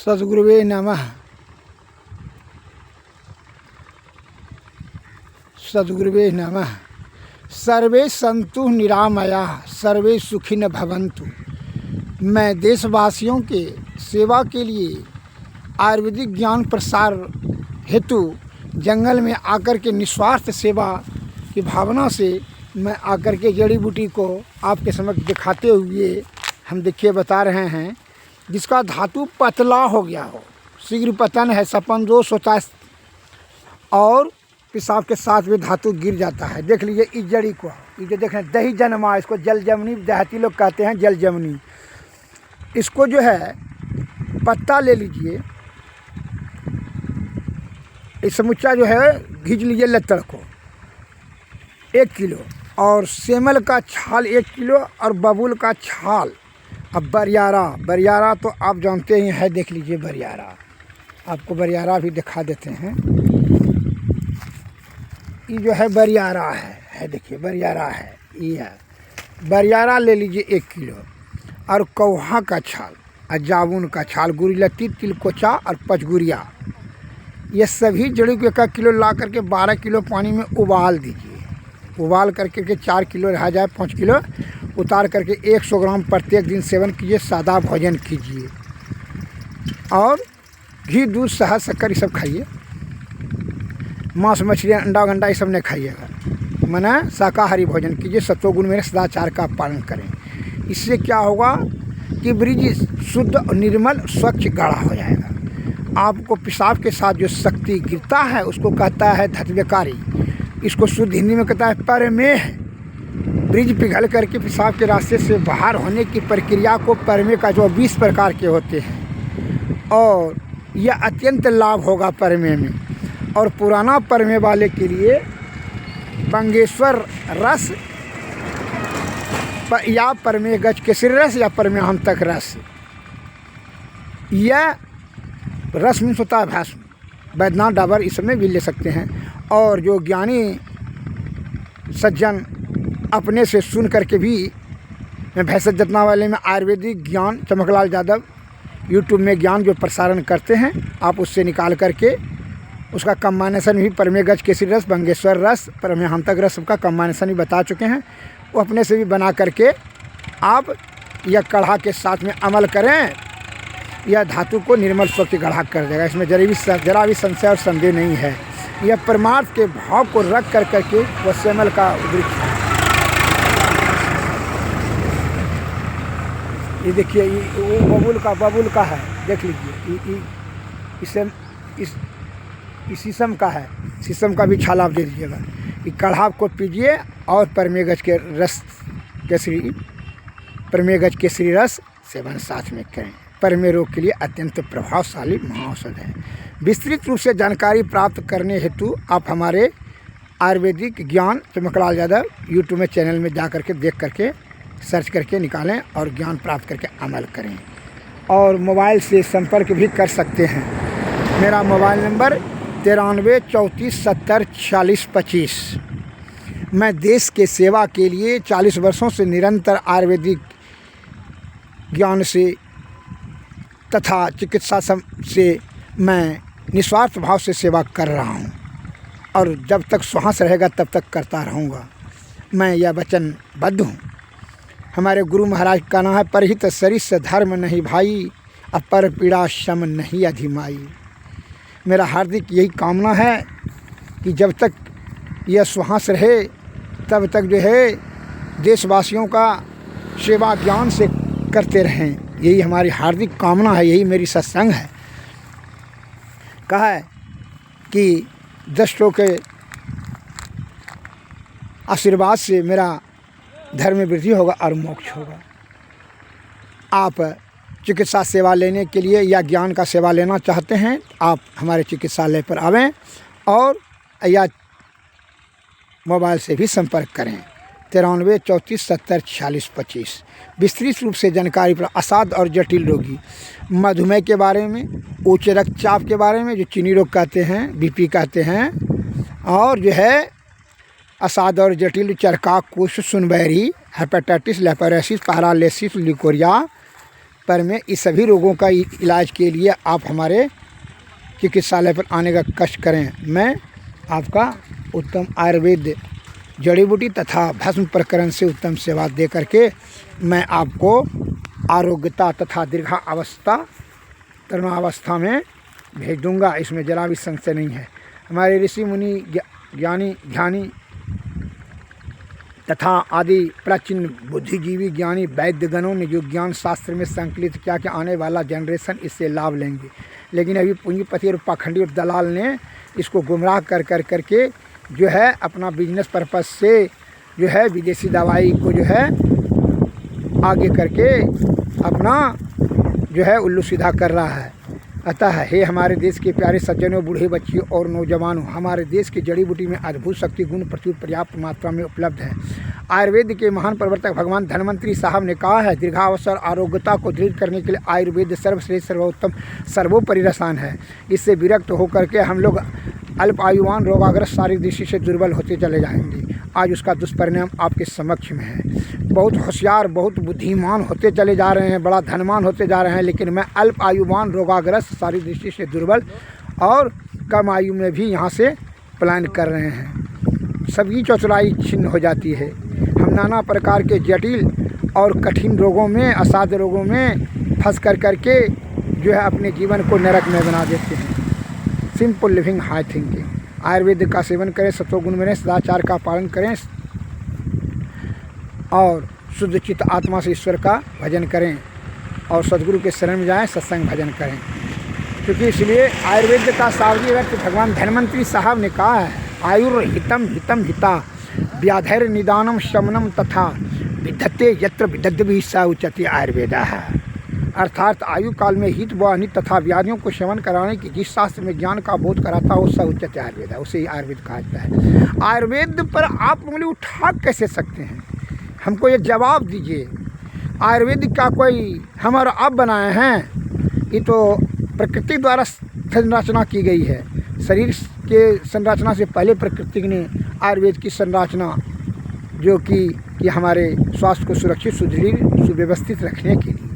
सद्गुरुवे नमः। सद्गुरुवे नमः। सर्वे सन्तु निरामयाः सर्वे सुखिनः भवन्तु। मैं देशवासियों के सेवा के लिए आयुर्वेदिक ज्ञान प्रसार हेतु जंगल में आकर के निस्वार्थ सेवा की भावना से मैं आकर के जड़ी बूटी को आपके समक्ष दिखाते हुए हम देखिए बता रहे हैं, जिसका धातु पतला हो गया हो, शीघ्र पतन है, सपन दोष होता है और पेशाब के साथ भी धातु गिर जाता है। देख लीजिए इस जड़ी को, ये जो देख रहे हैं दही जन्मा, इसको जल जमनी देहाती लोग कहते हैं, जल जमनी। इसको जो है पत्ता ले लीजिए, इस समुच्चा जो है घिंच लीजिए लत्तड़ को 1 किलो, और सेमल का छाल 1 किलो, और बबूल का छाल। अब बरियारा तो आप जानते ही हैं, देख लीजिए बरियारा, आपको बरियारा भी दिखा देते हैं। ये जो है बरियारा है देखिए बरियारा है, ये है बरियारा ले लीजिए 1 किलो, और कौहा का छाल और जामुन का छाल, गुरिलती, तिलकोचा और पचगुरिया, ये सभी जड़ी को 1 किलो ला करके 12 किलो पानी में उबाल दीजिए। उबाल करके के 4 किलो रह जाए 5 किलो उतार करके 100 ग्राम प्रत्येक दिन सेवन कीजिए। सादा भोजन कीजिए और घी, दूध, शहद, शक्कर ये सब खाइए। मांस, मछली, अंडा गंडा ये सब नहीं खाइएगा, माना शाकाहारी भोजन कीजिए। सत्वगुण में सदाचार का पालन करें। इससे क्या होगा कि ब्रिज शुद्ध और निर्मल स्वच्छ गाढ़ा हो जाएगा। आपको पेशाब के साथ जो शक्ति गिरता है उसको कहता है धत्वकारी, इसको शुद्ध हिंदी में कहता है परमेह। ब्रिज पिघल करके पेशाब के रास्ते से बाहर होने की प्रक्रिया को परमे का जो 20 प्रकार के होते हैं, और यह अत्यंत लाभ होगा परमे में। और पुराना परमे वाले के लिए बंगेश्वर रस या परमे गज केसरी रस या परमेहंतक रस, यह रस में होता है भस्म, बैद्यनाथ डाबर इस समय भी ले सकते हैं। और जो ज्ञानी सज्जन अपने से सुन करके भी, मैं भैंस जतना वाले में आयुर्वेदिक ज्ञान चमकलाल यादव यूट्यूब में ज्ञान जो प्रसारण करते हैं, आप उससे निकाल करके उसका कम्बाइनेशन भी परमेगज केसरी रस, बंगेश्वर रस, परमेहंतक रस का कम्बाइनेशन भी बता चुके हैं। वो अपने से भी बना करके आप यह काढ़ा के साथ में अमल करें, यह धातु को निर्मल स्वच्छ गाढ़ा कर देगा। इसमें जरा भी संशय और संदेह नहीं है। यह परमार्थ के भाव को रख कर करके वह सेमल का वृक्ष है। ये देखिए ये बबूल का है, देख लीजिए। इस शीशम का है, शीशम का भी छाल आप दे दीजिएगा। ये काढ़ा को पीजिए और परमेगज केसरी रस सेवन साथ में करें। परमे रोग के लिए अत्यंत प्रभावशाली महाऔषध है। विस्तृत रूप से जानकारी प्राप्त करने हेतु आप हमारे आयुर्वेदिक ज्ञान चमकलाल यादव यूट्यूब में चैनल में जा करके देख करके सर्च करके निकालें और ज्ञान प्राप्त करके अमल करें। और मोबाइल से संपर्क भी कर सकते हैं। मेरा मोबाइल नंबर 93 34 70 40 25। मैं देश के सेवा के लिए 40 वर्षों से निरंतर आयुर्वेदिक ज्ञान से तथा चिकित्सा से मैं निस्वार्थ भाव से सेवा कर रहा हूँ, और जब तक श्वास रहेगा तब तक करता रहूँगा। मैं यह वचनबद्ध हूँ। हमारे गुरु महाराज का नाम है, परहित सरिस धर्म नहीं भाई, अपर पीड़ा शम नहीं अधिमाई। मेरा हार्दिक यही कामना है कि जब तक यह श्वास रहे तब तक जो है देशवासियों का सेवा ज्ञान से करते रहें। यही हमारी हार्दिक कामना है, यही मेरी सत्संग है। कहा है कि 10 लोगों के आशीर्वाद से मेरा धर्म में वृद्धि होगा और मोक्ष होगा। आप चिकित्सा सेवा लेने के लिए या ज्ञान का सेवा लेना चाहते हैं, आप हमारे चिकित्सालय पर आवें और या मोबाइल से भी संपर्क करें। 93 34 70 40 25। विस्तृत रूप से जानकारी पर असाध और जटिल रोगी, मधुमेह के बारे में, उच्च रक्तचाप के बारे में जो चीनी रोग कहते हैं, बीपी कहते हैं, और जो है असाध और जटिल चरका, कुष्ठ, सुनबैरी, हेपेटाइटिस, लेप्रोसिस, पैरालिसिस, लिकोरिया, पर मैं इस सभी रोगों का इलाज के लिए आप हमारे चिकित्सालय पर आने का कष्ट करें। मैं आपका उत्तम आयुर्वेद जड़ी बूटी तथा भस्म प्रकरण से उत्तम सेवा दे करके मैं आपको आरोग्यता तथा दीर्घावस्था तरुणावस्था में भेज दूंगा। इसमें जरा भी संशय नहीं है। हमारे ऋषि मुनि ज्ञानी ध्यानी तथा आदि प्राचीन बुद्धिजीवी ज्ञानी वैद्यगणों ने जो ज्ञान शास्त्र में संकलित किया कि आने वाला जनरेशन इससे लाभ लेंगे, लेकिन अभी पूंजीपति और पाखंडी और दलाल ने इसको गुमराह कर करके जो है अपना बिजनेस पर्पज से जो है विदेशी दवाई को जो है आगे करके अपना जो है उल्लू सीधा कर रहा है। अतः हे हमारे देश के प्यारे सज्जनों, बूढ़े बच्चियों और नौजवानों, हमारे देश की जड़ी बूटी में अद्भुत शक्ति गुण प्रचुर पर्याप्त मात्रा में उपलब्ध है। आयुर्वेद के महान प्रवर्तक भगवान धन्वंतरी साहब ने कहा है, दीर्घावसर आरोग्यता को दृढ़ करने के लिए आयुर्वेद सर्वश्रेष्ठ सर्वोत्तम सर्वोपरि रसायन है। इससे विरक्त होकर के हम लोग अल्प आयुवान रोगाग्रस्त शारीरिक दृष्टि से दुर्बल होते चले जाएंगे। आज उसका दुष्परिणाम आपके समक्ष में है। बहुत होशियार, बहुत बुद्धिमान होते चले जा रहे हैं, बड़ा धनवान होते जा रहे हैं, लेकिन मैं अल्प आयुवान रोगाग्रस्त शारीरिक दृष्टि से दुर्बल और कम आयु में भी यहाँ से पलायन कर रहे हैं। सबकी चौचराई छिन्न हो जाती है। हम नाना प्रकार के जटिल और कठिन रोगों में, असाध्य रोगों में फंस करके जो है अपने जीवन को नरक में बना देते हैं। Simple living, high thinking. Ayurveda का सेवन करें, सत्वगुण में सदाचार का पालन करें और शुद्ध चित्त आत्मा से ईश्वर का भजन करें और सद्गुरु के शरण में जाएं, सत्संग भजन करें। क्योंकि इसलिए आयुर्वेद का सावधी अर्थ भगवान धन्वंतरी साहब ने कहा है, आयुर्हितम हितम हिता व्याधैर्य निदानम शमनम तथा विद्धते यत्र विदग्धभिः स उच्यते आयुर्वेदा है। अर्थात आयु काल में हित व अनित तथा व्याधियों को सेवन कराने की जिस शास्त्र में ज्ञान का बोध कराता हो स उच्यते आयुर्वेदा, उसे ही आयुर्वेद कहा जाता है। आयुर्वेद पर आप उंगली उठा कैसे सकते हैं? हमको ये जवाब दीजिए। आयुर्वेद का कोई हमारा आप बनाए हैं? ये तो प्रकृति द्वारा संरचना की गई है। शरीर के संरचना से पहले प्रकृति ने आयुर्वेद की संरचना जो कि हमारे स्वास्थ्य को सुरक्षित, सुदृढ़, सुव्यवस्थित रखने के लिए।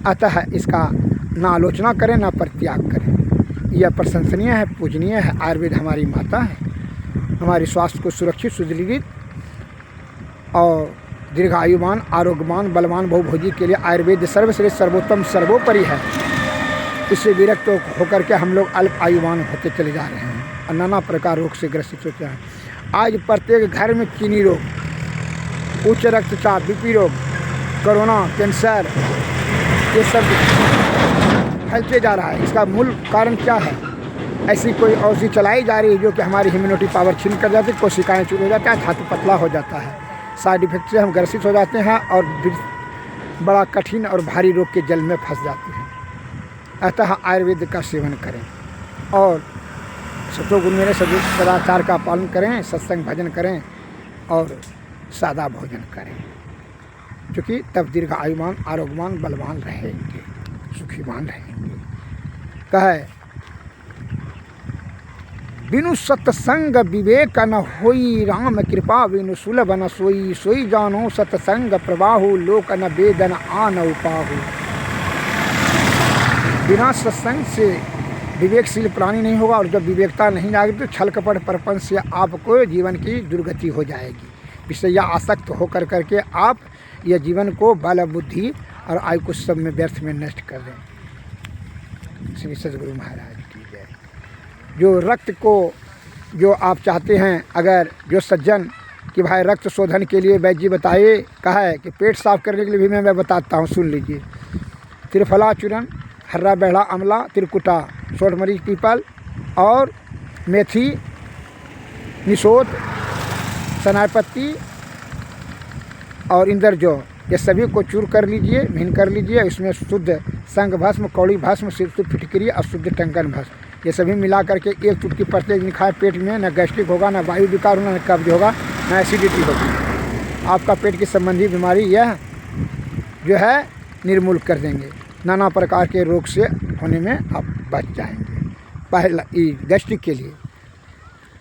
अतः इसका ना आलोचना करें, ना परित्याग करें। यह प्रशंसनीय है, पूजनीय है। आयुर्वेद हमारी माता है। हमारे स्वास्थ्य को सुरक्षित, सुदृढ़ और दीर्घायुमान, आरोग्यमान, बलवान, बहुभोजी के लिए आयुर्वेद सर्वश्रेष्ठ सर्वोत्तम सर्वोपरि है। इससे विरक्त होकर के हम लोग अल्प आयुमान होते चले जा रहे हैं और नाना प्रकार रोग से ग्रसित होते हैं। आज प्रत्येक घर में चीनी रोग, उच्च रक्तचाप, बीपी रोग, कोरोना, कैंसर, ये सब फैलते जा रहा है। इसका मूल कारण क्या है? ऐसी कोई औषधि चलाई जा रही है जो कि हमारी इम्यूनिटी पावर छीन कर जाती है, कोशिकाएं चूर हो जाता है, धातु पतला हो जाता है, साइड इफेक्ट से हम ग्रसित हो जाते हैं और बड़ा कठिन और भारी रोग के जल में फंस जाते हैं। अतः आयुर्वेद का सेवन करें और सत्वगुण में सदाचार का पालन करें, सत्संग भजन करें और सादा भोजन करें, क्योंकि तब दीर्घ आयुमान, आरोग्यमान, बलवान रहेंगे, सुखीमान रहेंगे। कहे बिनु सत्संग विवेक न होई, राम कृपा बिनु सुलभ न सोई, सोई जानो सत्संग प्रवाहु, लोक न वेदन आन उपाहु। बिना सत्संग से विवेकशील प्राणी नहीं होगा, और जब विवेकता नहीं जाएगी तो छल कपट प्रपंच से आपको जीवन की दुर्गति हो जाएगी। इससे यह आसक्त होकर करके आप यह जीवन को बल, बुद्धि और आयु को सब में व्यर्थ में नष्ट कर दें। श्री सद्गुरु महाराज की जय। जो रक्त को जो आप चाहते हैं, अगर जो सज्जन कि भाई रक्त शोधन के लिए वैद्य जी बताए, कहा है कि पेट साफ करने के लिए भी मैं बताता हूँ, सुन लीजिए। त्रिफला चूर्ण, हर्रा बेड़ा अमला, त्रिकुटा, सोठ मरीच पीपल और मेथी, निशोत, सनायपत्ती और इंद्रजौ, ये सभी को चूर कर लीजिए, महीन कर लीजिए। इसमें शुद्ध संग भस्म, कौड़ी भस्म, शुद्ध फिटकरी और शुद्ध टंकन भस्म, ये सभी मिला करके एक चुटकी प्रत्येक दिन खाए। पेट में न गैस्ट्रिक होगा, न वायु विकार होगा, न कब्ज होगा, न एसिडिटी होगी। आपका पेट की संबंधी बीमारी यह जो है निर्मूल कर देंगे। नाना प्रकार के रोग से होने में आप बच जाएंगे। पहला गैस्ट्रिक के लिए,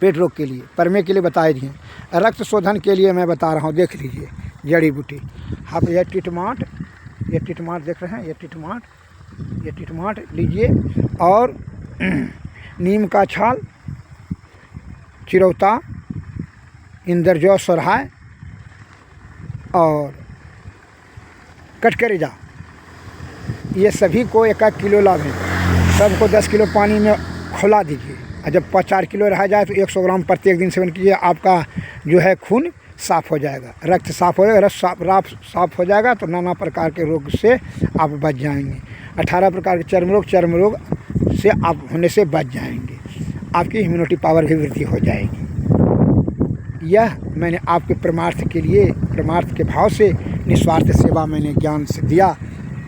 पेट रोग के लिए, परमे के लिए बताए दिए। रक्त शोधन के लिए मैं बता रहा हूँ, देख लीजिए। जड़ी बूटी आप यह टिटमाट ये टिटमाट देख रहे हैं, ये टिटमाट लीजिए। और नीम का छाल, चिरौता, इंद्रजौ सोरहाय और कटकरेजा, ये सभी को 1-1 किलो लाभें। सबको 10 किलो पानी में खौला दीजिए और जब 4 किलो रह जाए तो 100 ग्राम प्रत्येक दिन सेवन कीजिए। आपका जो है खून साफ़ हो जाएगा, रक्त साफ़ हो जाएगा, रक्त साफ हो जाएगा तो नाना प्रकार के रोग से आप बच जाएंगे। 18 प्रकार के चर्म रोग से आप होने से बच जाएंगे। आपकी इम्यूनिटी पावर भी वृद्धि हो जाएगी। यह मैंने आपके परमार्थ के भाव से निस्वार्थ सेवा मैंने ज्ञान से दिया।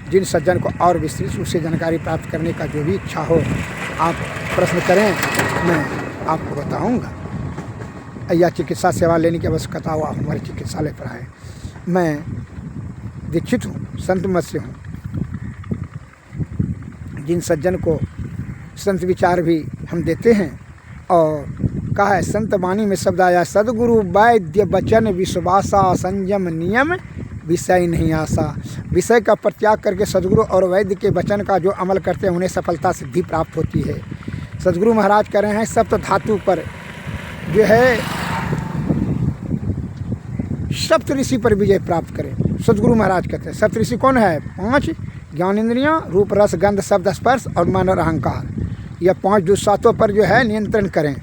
जिन सज्जन को और विस्तृत रूप से जानकारी प्राप्त करने का जो भी इच्छा हो, आप प्रश्न करें, मैं आपको बताऊंगा। या चिकित्सा सेवा लेने की आवश्यकता हो, आप हमारे चिकित्सालय पर आए। मैं दीक्षित हूँ, संत मत से हूँ। जिन सज्जन को संत विचार भी हम देते हैं और कहा है संत वाणी में शब्द आया, सदगुरु वैद्य वचन विश्वासा, संयम नियम विषय नहीं आशा। विषय का परित्याग करके सदगुरु और वैद्य के वचन का जो अमल करते हैं उन्हें सफलता सिद्धि प्राप्त होती है। सदगुरु महाराज कह रहे हैं सप्त धातु पर जो है सप्त ऋषि पर विजय प्राप्त करें। सदगुरु महाराज कहते हैं सप्त ऋषि कौन है? 5 ज्ञानेंद्रियाँ, रूप रस गंध शब्द स्पर्श और मन और अहंकार। यह 5 दुस्सातों पर जो है नियंत्रण करें,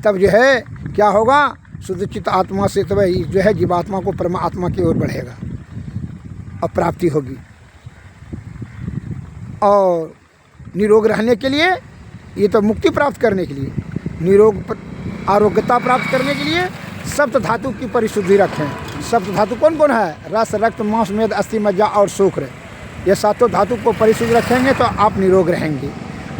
तब जो है क्या होगा? शुद्ध चित्त आत्मा से तब जो है जीवात्मा को परमात्मा की ओर बढ़ेगा और प्राप्ति होगी। और निरोग रहने के लिए, ये तो मुक्ति प्राप्त करने के लिए, आरोग्यता प्राप्त करने के लिए सप्त धातु की परिशुद्धि रखें। सप्त धातु कौन कौन है? रस, रक्त, मांस, मेद, अस्थि, मज्जा और शुक्र। ये 7 धातु को परिशुद्ध रखेंगे तो आप निरोग रहेंगे,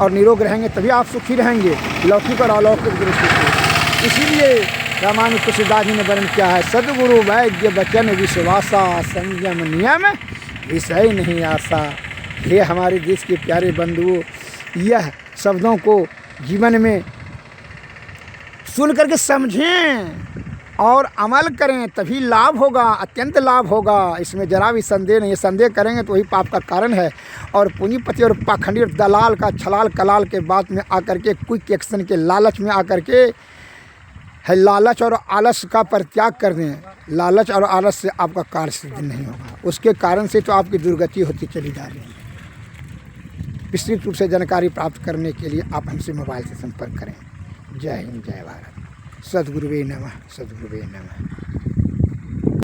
और निरोग रहेंगे तभी आप सुखी रहेंगे लौकिक और अलौकिक दृष्टि से। इसीलिए रामानुज तुलसीदास जी ने वर्णन किया है, सदगुरु वैद्य वचन विश्वासा, संयम नियम विषय नहीं आशा। ये हमारे देश के प्यारे बंधुओं, यह शब्दों को जीवन में सुन करके समझें और अमल करें, तभी लाभ होगा, अत्यंत लाभ होगा। इसमें जरा भी संदेह नहीं है। संदेह करेंगे तो वही पाप का कारण है। और पूंजीपति और पाखंडी और दलाल का छलाल कलाल के बात में आकर के, क्विक एक्शन के लालच में आकर के है, लालच और आलस का परित्याग कर दें। लालच और आलस से आपका कार्य सिद्ध नहीं होगा, उसके कारण से तो आपकी दुर्गति होती चली जा रही है। विस्तृत रूप से जानकारी प्राप्त करने के लिए आप हमसे मोबाइल से संपर्क करें। जय हिंद, जय भारत। सद्गुरुवे नमः, सद्गुरुवे नमः।